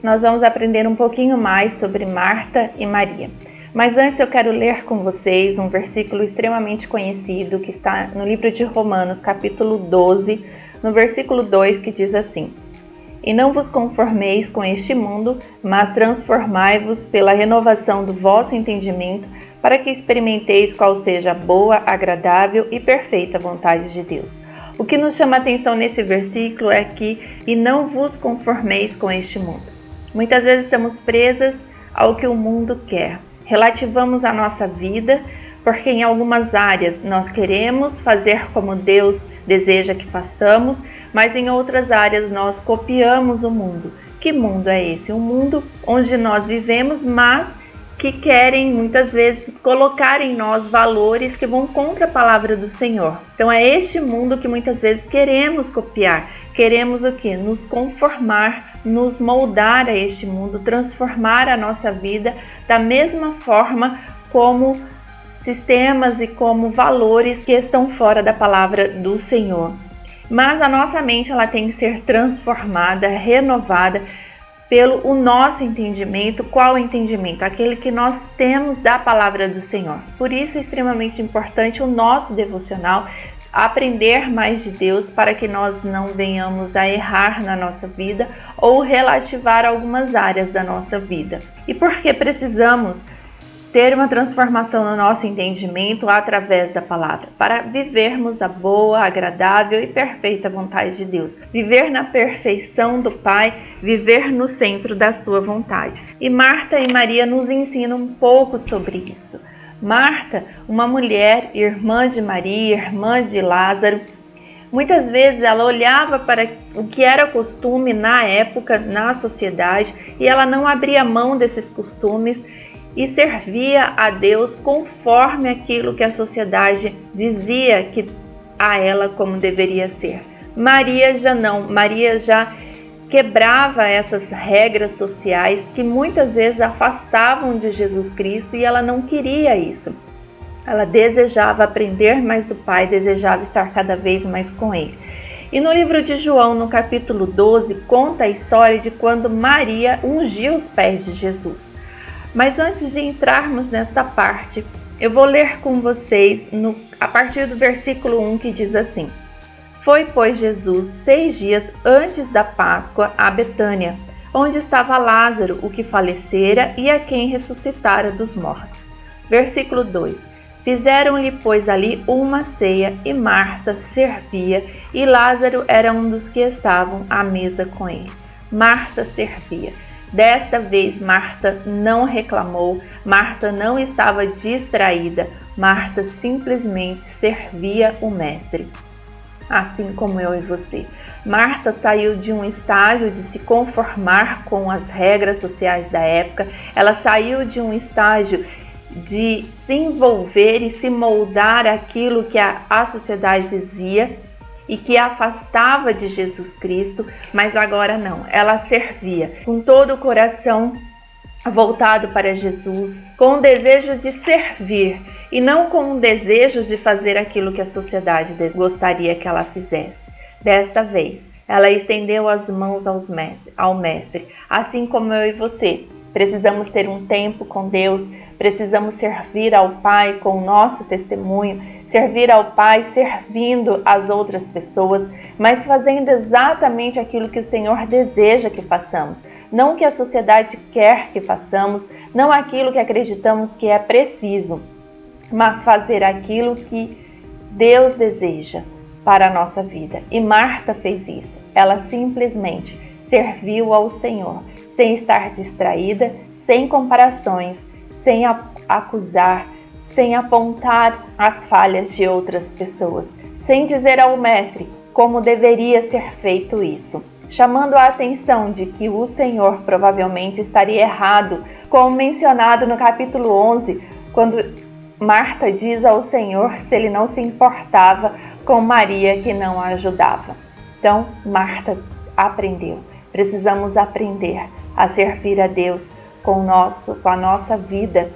nós vamos aprender um pouquinho mais sobre Marta e Maria. Mas antes eu quero ler com vocês um versículo extremamente conhecido que está no livro de Romanos, capítulo 12, no versículo 2, que diz assim: E não vos conformeis com este mundo, mas transformai-vos pela renovação do vosso entendimento, para que experimenteis qual seja a boa, agradável e perfeita vontade de Deus. O que nos chama a atenção nesse versículo é que, e não vos conformeis com este mundo. Muitas vezes estamos presas ao que o mundo quer. Relativamos a nossa vida, porque em algumas áreas nós queremos fazer como Deus deseja que façamos, mas em outras áreas nós copiamos o mundo. Que mundo é esse? Um mundo onde nós vivemos, mas que querem muitas vezes colocar em nós valores que vão contra a palavra do Senhor. Então é este mundo que muitas vezes queremos copiar. Queremos o quê? Nos conformar, nos moldar a este mundo, transformar a nossa vida da mesma forma como sistemas e como valores que estão fora da palavra do Senhor. Mas a nossa mente ela tem que ser transformada, renovada pelo o nosso entendimento. Qual entendimento? Aquele que nós temos da palavra do Senhor. Por isso é extremamente importante o nosso devocional, aprender mais de Deus para que nós não venhamos a errar na nossa vida ou relativar algumas áreas da nossa vida. E por que precisamos ter uma transformação no nosso entendimento através da palavra, para vivermos a boa, agradável e perfeita vontade de Deus. Viver na perfeição do Pai, viver no centro da sua vontade. E Marta e Maria nos ensinam um pouco sobre isso. Marta, uma mulher, irmã de Maria, irmã de Lázaro, muitas vezes ela olhava para o que era costume na época, na sociedade, e ela não abria mão desses costumes e servia a Deus conforme aquilo que a sociedade dizia que a ela como deveria ser. Maria já não, Maria já quebrava essas regras sociais que muitas vezes afastavam de Jesus Cristo e ela não queria isso. Ela desejava aprender mais do Pai, desejava estar cada vez mais com Ele. E no livro de João, no capítulo 12, conta a história de quando Maria ungiu os pés de Jesus. Mas antes de entrarmos nesta parte, eu vou ler com vocês a partir do versículo 1 que diz assim: Foi, pois, Jesus 6 dias antes da Páscoa a Betânia, onde estava Lázaro, o que falecera e a quem ressuscitara dos mortos. Versículo 2: Fizeram-lhe, pois, ali uma ceia, e Marta servia, e Lázaro era um dos que estavam à mesa com ele. Marta servia. Desta vez Marta não reclamou, Marta não estava distraída, Marta simplesmente servia o Mestre. Assim como eu e você. Marta saiu de um estágio de se conformar com as regras sociais da época, ela saiu de um estágio de se envolver e se moldar aquilo que a sociedade dizia e que afastava de Jesus Cristo, mas agora não, ela servia com todo o coração voltado para Jesus, com o desejo de servir e não com o desejo de fazer aquilo que a sociedade gostaria que ela fizesse. Desta vez, ela estendeu as mãos ao Mestre, assim como eu e você. Precisamos ter um tempo com Deus, precisamos servir ao Pai com o nosso testemunho, servir ao Pai servindo as outras pessoas, mas fazendo exatamente aquilo que o Senhor deseja que façamos. Não o que a sociedade quer que façamos, não aquilo que acreditamos que é preciso, mas fazer aquilo que Deus deseja para a nossa vida. E Marta fez isso. Ela simplesmente serviu ao Senhor, sem estar distraída, sem comparações, sem acusar, sem apontar as falhas de outras pessoas, sem dizer ao Mestre como deveria ser feito isso, chamando a atenção de que o Senhor provavelmente estaria errado, como mencionado no capítulo 11, quando Marta diz ao Senhor se ele não se importava com Maria que não a ajudava. Então, Marta aprendeu. Precisamos aprender a servir a Deus com a nossa vida,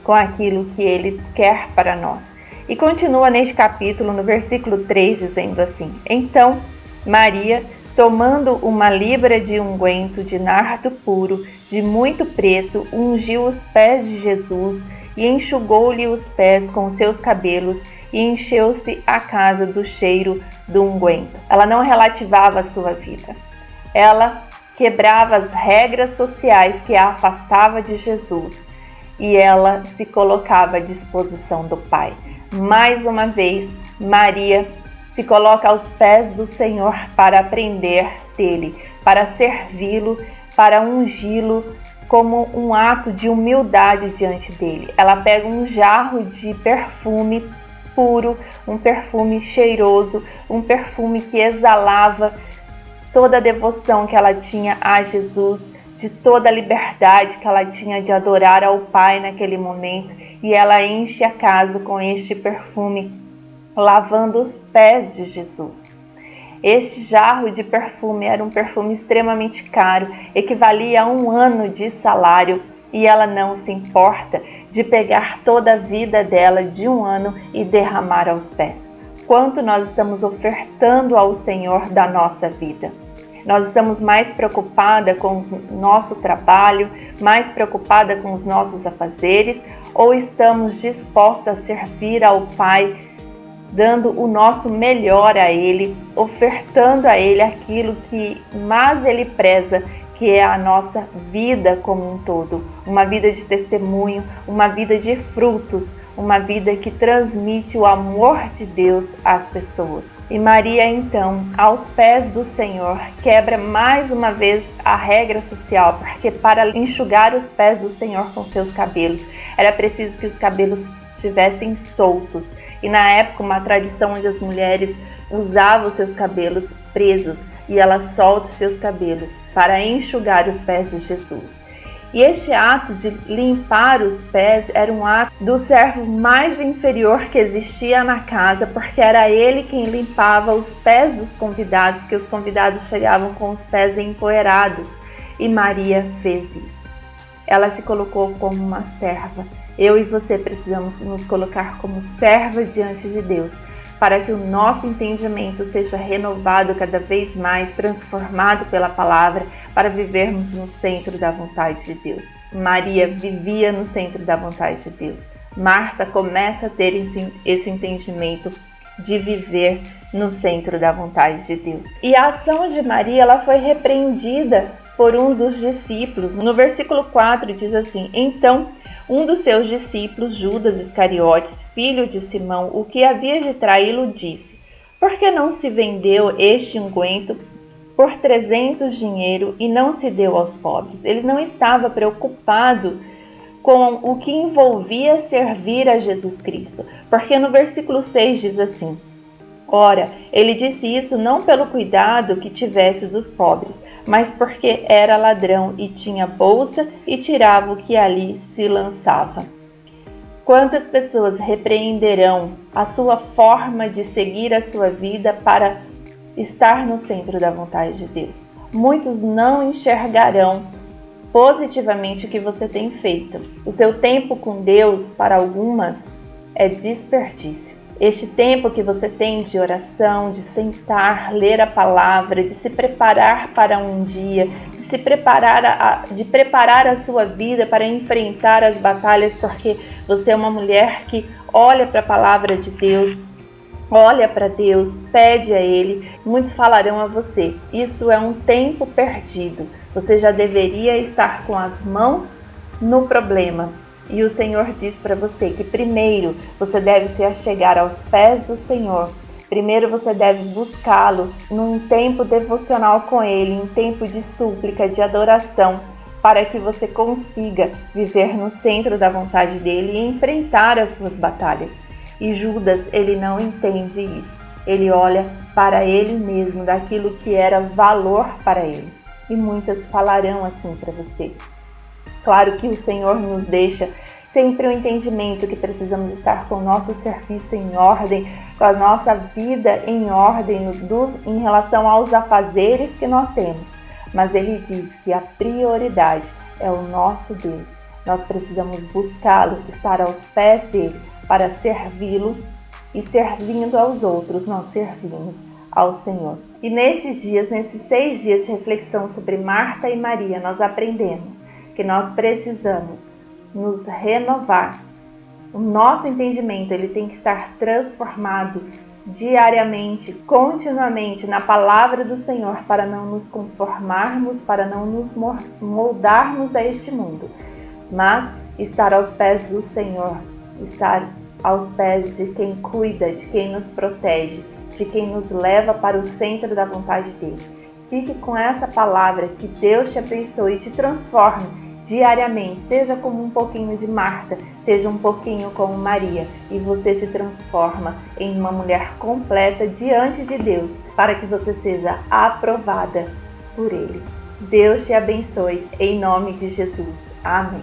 com aquilo que Ele quer para nós. E continua neste capítulo, no versículo 3, dizendo assim: Então Maria Tomando uma libra de unguento de nardo puro, de muito preço, ungiu os pés de Jesus e enxugou-lhe os pés com seus cabelos e encheu-se a casa do cheiro do unguento. Ela não relativava a sua vida. Ela quebrava as regras sociais que a afastava de Jesus e ela se colocava à disposição do Pai. Mais uma vez, Maria se coloca aos pés do Senhor para aprender dele, para servi-lo, para ungí-lo como um ato de humildade diante dele. Ela pega um jarro de perfume puro, um perfume cheiroso, um perfume que exalava toda a devoção que ela tinha a Jesus, de toda a liberdade que ela tinha de adorar ao Pai naquele momento, e ela enche a casa com este perfume, lavando os pés de Jesus. Este jarro de perfume era um perfume extremamente caro, equivalia a 1 ano de salário, e ela não se importa de pegar toda a vida dela de 1 ano e derramar aos pés. Quanto nós estamos ofertando ao Senhor da nossa vida? Nós estamos mais preocupadas com o nosso trabalho, mais preocupadas com os nossos afazeres, ou estamos dispostas a servir ao Pai, dando o nosso melhor a Ele, ofertando a Ele aquilo que mais Ele preza, que é a nossa vida como um todo, uma vida de testemunho, uma vida de frutos, uma vida que transmite o amor de Deus às pessoas. E Maria, então, aos pés do Senhor, quebra mais uma vez a regra social, porque para enxugar os pés do Senhor com seus cabelos, era preciso que os cabelos estivessem soltos. E na época, uma tradição onde as mulheres usavam os seus cabelos presos e ela solta os seus cabelos para enxugar os pés de Jesus. E este ato de limpar os pés era um ato do servo mais inferior que existia na casa, porque era ele quem limpava os pés dos convidados, que os convidados chegavam com os pés empoeirados. E Maria fez isso. Ela se colocou como uma serva. Eu e você precisamos nos colocar como serva diante de Deus, para que o nosso entendimento seja renovado cada vez mais, transformado pela palavra, para vivermos no centro da vontade de Deus. Maria vivia no centro da vontade de Deus. Marta começa a ter esse entendimento de viver no centro da vontade de Deus. E a ação de Maria, ela foi repreendida por um dos discípulos. No versículo 4 diz assim: então um dos seus discípulos, Judas Iscariotes, filho de Simão, o que havia de traí-lo, disse: por que não se vendeu este unguento por 300 dinheiro e não se deu aos pobres? Ele não estava preocupado com o que envolvia servir a Jesus Cristo, porque no versículo 6 diz assim: ora, ele disse isso não pelo cuidado que tivesse dos pobres, mas porque era ladrão e tinha bolsa e tirava o que ali se lançava. Quantas pessoas repreenderão a sua forma de seguir a sua vida para estar no centro da vontade de Deus? Muitos não enxergarão positivamente o que você tem feito. O seu tempo com Deus, para algumas, é desperdício. Este tempo que você tem de oração, de sentar, ler a palavra, de se preparar para um dia, de se preparar, de preparar a sua vida para enfrentar as batalhas, porque você é uma mulher que olha para a palavra de Deus, olha para Deus, pede a Ele. Muitos falarão a você: isso é um tempo perdido. Você já deveria estar com as mãos no problema. E o Senhor diz para você que primeiro você deve se achegar aos pés do Senhor. Primeiro você deve buscá-lo num tempo devocional com Ele, em tempo de súplica, de adoração, para que você consiga viver no centro da vontade dEle e enfrentar as suas batalhas. E Judas, ele não entende isso. Ele olha para ele mesmo, daquilo que era valor para ele. E muitas falarão assim para você. Claro que o Senhor nos deixa sempre o entendimento que precisamos estar com o nosso serviço em ordem, com a nossa vida em ordem em relação aos afazeres que nós temos. Mas Ele diz que a prioridade é o nosso Deus. Nós precisamos buscá-lo, estar aos pés dele para servi-lo, e servindo aos outros nós servimos ao Senhor. E nesses 6 dias de reflexão sobre Marta e Maria, nós aprendemos que nós precisamos nos renovar. O nosso entendimento ele tem que estar transformado diariamente, continuamente na palavra do Senhor, para não nos conformarmos, para não nos moldarmos a este mundo, mas estar aos pés do Senhor, estar aos pés de quem cuida, de quem nos protege, de quem nos leva para o centro da vontade dele. Fique com essa palavra, que Deus te abençoe e te transforme diariamente, seja como um pouquinho de Marta, seja um pouquinho como Maria, e você se transforma em uma mulher completa diante de Deus, para que você seja aprovada por Ele. Deus te abençoe, em nome de Jesus. Amém.